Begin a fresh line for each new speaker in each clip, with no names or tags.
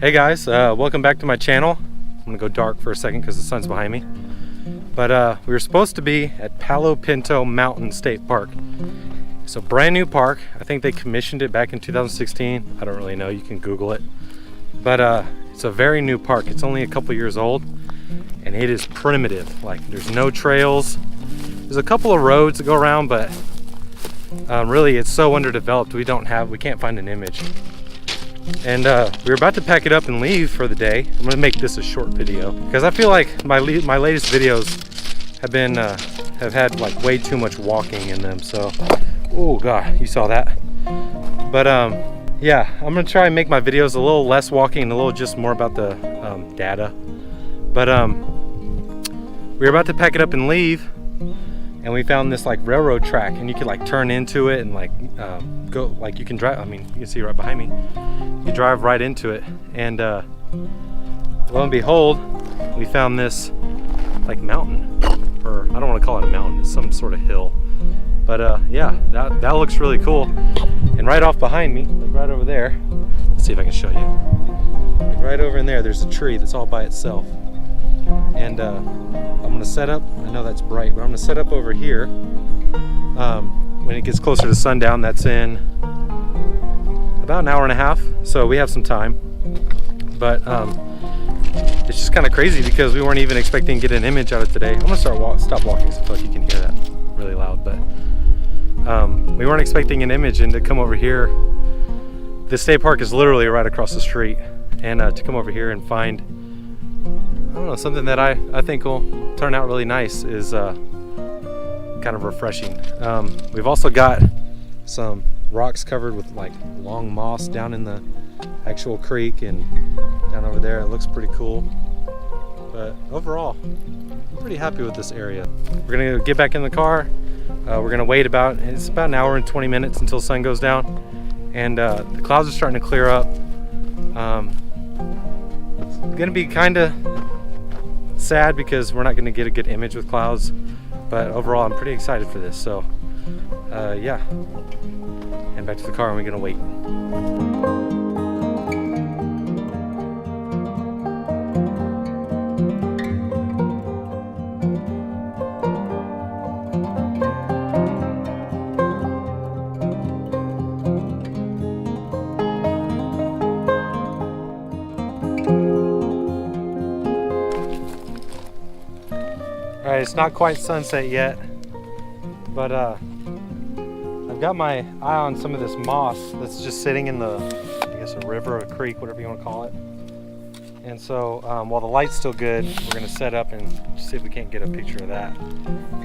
Hey guys, welcome back to my channel. I'm gonna go dark for a second because the sun's behind me. But we were supposed to be at Palo Pinto Mountain State Park. It's a brand new park. I think they commissioned it back in 2016. I don't really know, you can Google it. But it's a very new park. It's only a couple years old and it is primitive. Like, there's no trails. There's a couple of roads that go around, but really it's so underdeveloped we can't find an image. And we were about to pack it up and leave for the day. I'm gonna make this a short video because I feel like my latest videos have had like way too much walking in them. So, oh god, you saw that. But yeah, I'm gonna try and make my videos a little less walking and a little just more about the data. But we were about to pack it up and leave, and we found this like railroad track, and you could like turn into it and like go, like you can drive. I mean, you can see right behind me. You drive right into it, and lo and behold, we found this like mountain, or I don't want to call it a mountain, it's some sort of hill. But yeah, that looks really cool. And right off behind me, like right over there, let's see if I can show you. Like right over in there, there's a tree that's all by itself. And I'm gonna set up, I know that's bright, but I'm gonna set up over here. When it gets closer to sundown, that's in about an hour and a half, so we have some time. But it's just kind of crazy because we weren't even expecting to get an image out of today. I'm gonna stop walking so I feel like you can hear that really loud. But we weren't expecting an image, and to come over here, the state park is literally right across the street, and to come over here and find, I don't know, something that I think will turn out really nice is kind of refreshing. We've also got some rocks covered with like long moss down in the actual creek, and down over there it looks pretty cool. But overall, I'm pretty happy with this area. We're gonna get back in the car. We're gonna wait it's about an hour and 20 minutes until sun goes down, and the clouds are starting to clear up. It's gonna be kind of sad because we're not gonna get a good image with clouds, but overall I'm pretty excited for this. So yeah, and back to the car, and we're gonna wait. All right, it's not quite sunset yet, but I've got my eye on some of this moss that's just sitting in the, I guess, a river or a creek, whatever you want to call it. And so while the light's still good, we're going to set up and see if we can't get a picture of that.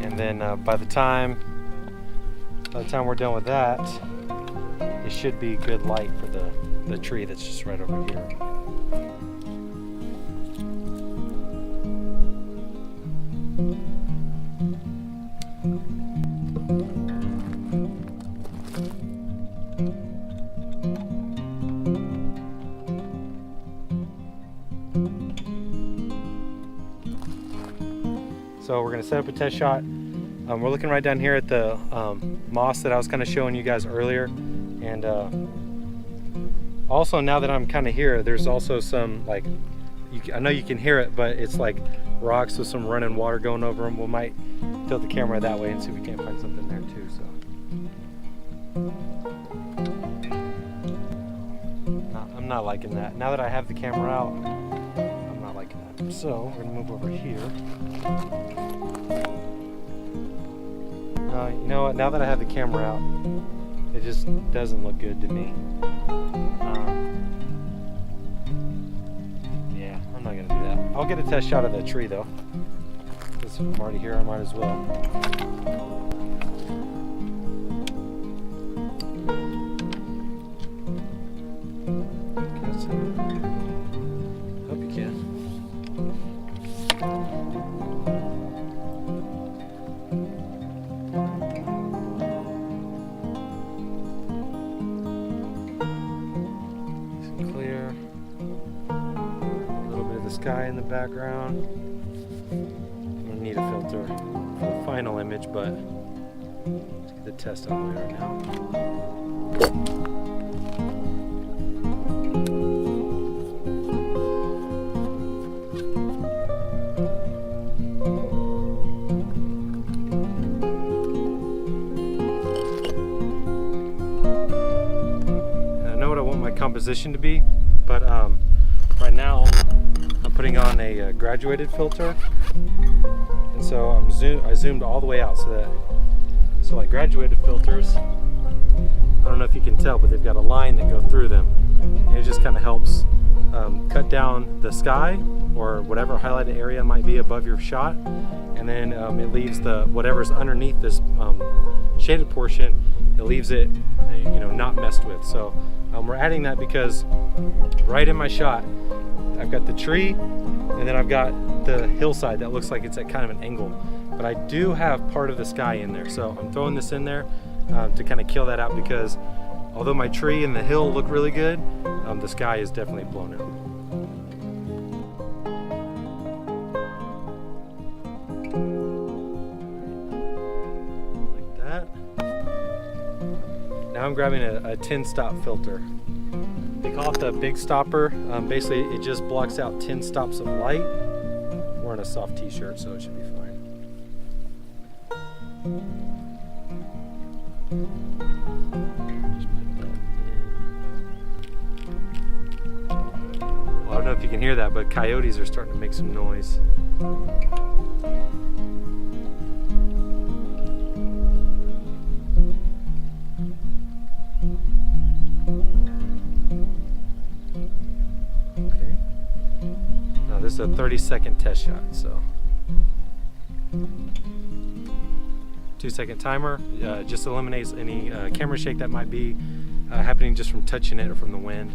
And then by the time we're done with that, it should be good light for the tree that's just right over here. So we're gonna set up a test shot. We're looking right down here at the moss that I was kind of showing you guys earlier. And also, now that I'm kind of here, there's also some, like, I know you can hear it, but it's like rocks with some running water going over them. We might tilt the camera that way and see if we can't find something there too. So I'm not liking that. Now that I have the camera out, I'm not liking that. So we're gonna move over here. You know what, now that I have the camera out, it just doesn't look good to me. Yeah, I'm not gonna do that. I'll get a test shot of that tree though. Since I'm already here, I might as well. Hope you can. Sky in the background. I'm gonna need a filter for the final image, but let's get the test on the way right now. position to be. But right now I'm putting on a graduated filter, and so I zoomed all the way out so like graduated filters, I don't know if you can tell, but they've got a line that goes through them, and it just kind of helps cut down the sky or whatever highlighted area might be above your shot, and then it leaves whatever's underneath this shaded portion, it leaves it not messed with. So we're adding that because right in my shot I've got the tree, and then I've got the hillside that looks like it's at kind of an angle, but I do have part of the sky in there, so I'm throwing this in there to kind of kill that out, because although my tree and the hill look really good, the sky is definitely blown out. Like that. Now I'm grabbing a 10-stop filter. They call it the big stopper. Basically, it just blocks out 10 stops of light. I'm wearing a soft t-shirt, so it should be fine. Well, I don't know if you can hear that, but coyotes are starting to make some noise. Okay. Now this is a 30-second test shot, so 2-second timer. Just eliminates any camera shake that might be happening just from touching it or from the wind.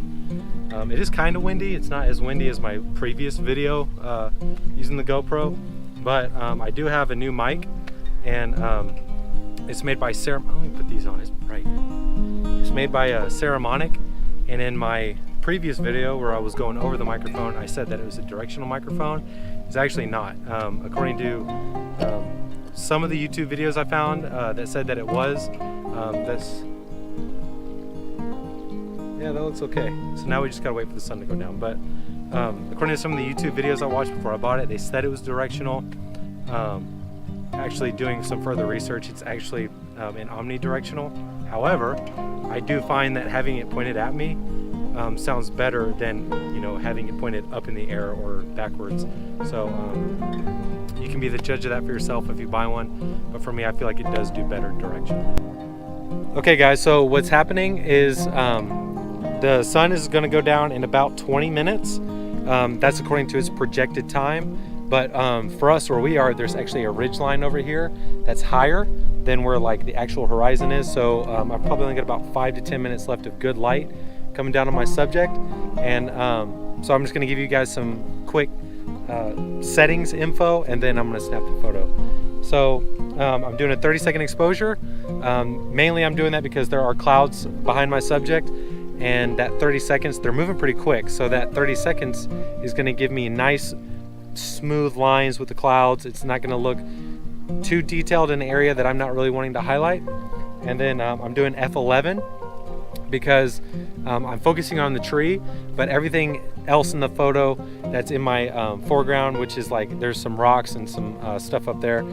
It is kind of windy. It's not as windy as my previous video using the GoPro, but I do have a new mic, and it's made by Let me put these on, it's bright. It's made by Saramonic, and in my previous video where I was going over the microphone, I said that it was a directional microphone. It's actually not. According to some of the YouTube videos I found that said that it was. Yeah, that looks okay. So now we just gotta wait for the sun to go down. But according to some of the YouTube videos I watched before I bought it, they said it was directional. Actually doing some further research, it's actually in omnidirectional. However, I do find that having it pointed at me sounds better than having it pointed up in the air or backwards. So you can be the judge of that for yourself if you buy one, but for me, I feel like it does do better directionally. Okay guys, so what's happening is the sun is going to go down in about 20 minutes. That's according to its projected time, but for us where we are, there's actually a ridge line over here that's higher than where like the actual horizon is, so I've probably only got about 5 to 10 minutes left of good light coming down on my subject, and so I'm just going to give you guys some quick settings info, and then I'm going to snap the photo. So I'm doing a 30-second exposure. Mainly I'm doing that because there are clouds behind my subject, and that 30 seconds, they're moving pretty quick, so that 30 seconds is going to give me nice smooth lines with the clouds. It's not going to look too detailed in an area that I'm not really wanting to highlight. And then I'm doing F11 because I'm focusing on the tree, but everything else in the photo that's in my foreground, which is like there's some rocks and some stuff up there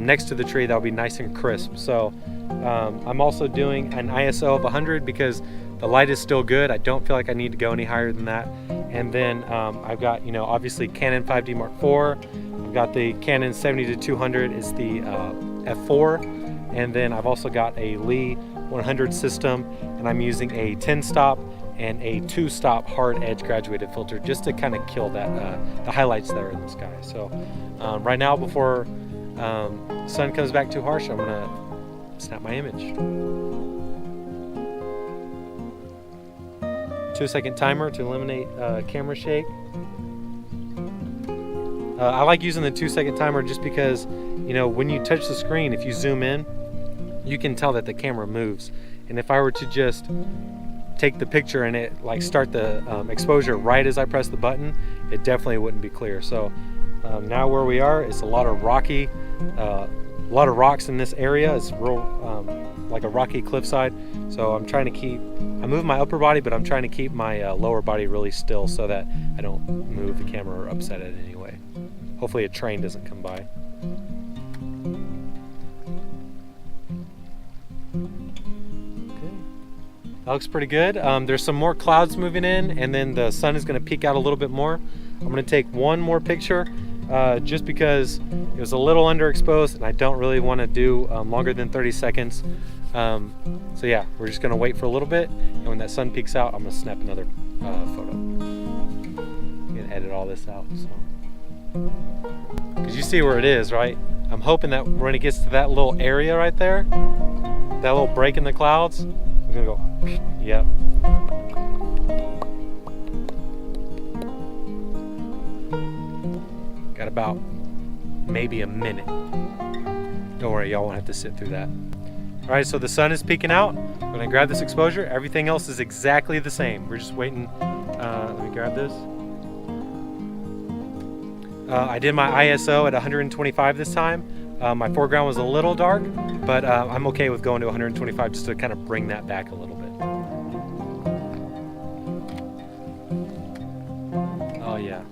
next to the tree, that'll be nice and crisp. So I'm also doing an ISO of 100 because the light is still good. I don't feel like I need to go any higher than that. And then I've got, obviously Canon 5D Mark IV. I've got the Canon 70-200 is the f4. And then I've also got a Lee 100 system, and I'm using a 10-stop and a 2-stop hard edge graduated filter just to kind of kill that the highlights that are in the sky. So right now, before the sun comes back too harsh, I'm gonna snap my image. 2-second timer to eliminate camera shake. I like using the 2-second timer just because, when you touch the screen, if you zoom in, you can tell that the camera moves. And if I were to just take the picture and it start the exposure right as I press the button, it definitely wouldn't be clear. So now where we are, it's a lot of rocky, a lot of rocks in this area. It's real like a rocky cliffside. So I'm moving my upper body, but I'm trying to keep my lower body really still so that I don't move the camera or upset it in any way. Hopefully a train doesn't come by. Okay. That looks pretty good. There's some more clouds moving in, and then the sun is going to peek out a little bit more. I'm going to take one more picture just because it was a little underexposed and I don't really want to do longer than 30 seconds. So yeah, we're just going to wait for a little bit, and when that sun peeks out, I'm going to snap another photo. I'm going to edit all this out. Because you see where it is, right? I'm hoping that when it gets to that little area right there, that little break in the clouds, we're going to go, yep. Got about maybe a minute. Don't worry, y'all won't have to sit through that. All right, so the sun is peeking out. I'm gonna grab this exposure. Everything else is exactly the same. We're just waiting. Let me grab this. I did my ISO at 125 this time. My foreground was a little dark, but I'm okay with going to 125 just to kind of bring that back a little bit. Oh yeah.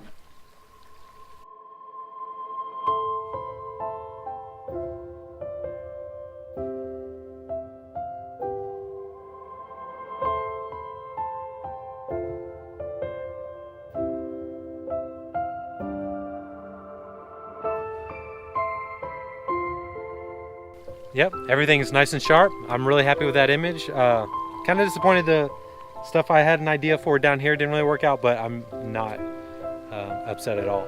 Yep, everything is nice and sharp. I'm really happy with that image. Kind of disappointed the stuff I had an idea for down here didn't really work out, but I'm not upset at all.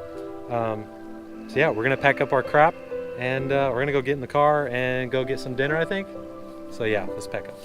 So yeah, we're gonna pack up our crap and we're gonna go get in the car and go get some dinner, I think. So yeah, let's pack up.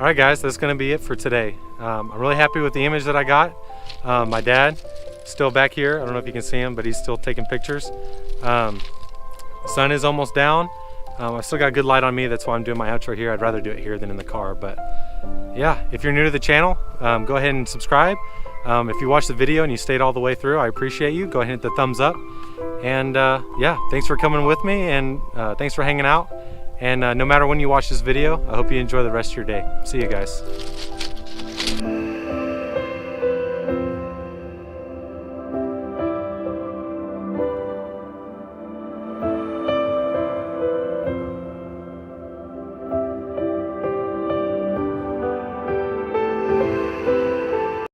Alright guys, that's going to be it for today. I'm really happy with the image that I got. My dad, still back here. I don't know if you can see him, but he's still taking pictures. Sun is almost down. I've still got good light on me, that's why I'm doing my outro here. I'd rather do it here than in the car. But yeah, if you're new to the channel, go ahead and subscribe. If you watched the video and you stayed all the way through, I appreciate you. Go ahead and hit the thumbs up. And yeah, thanks for coming with me, and thanks for hanging out. And no matter when you watch this video, I hope you enjoy the rest of your day. See you guys.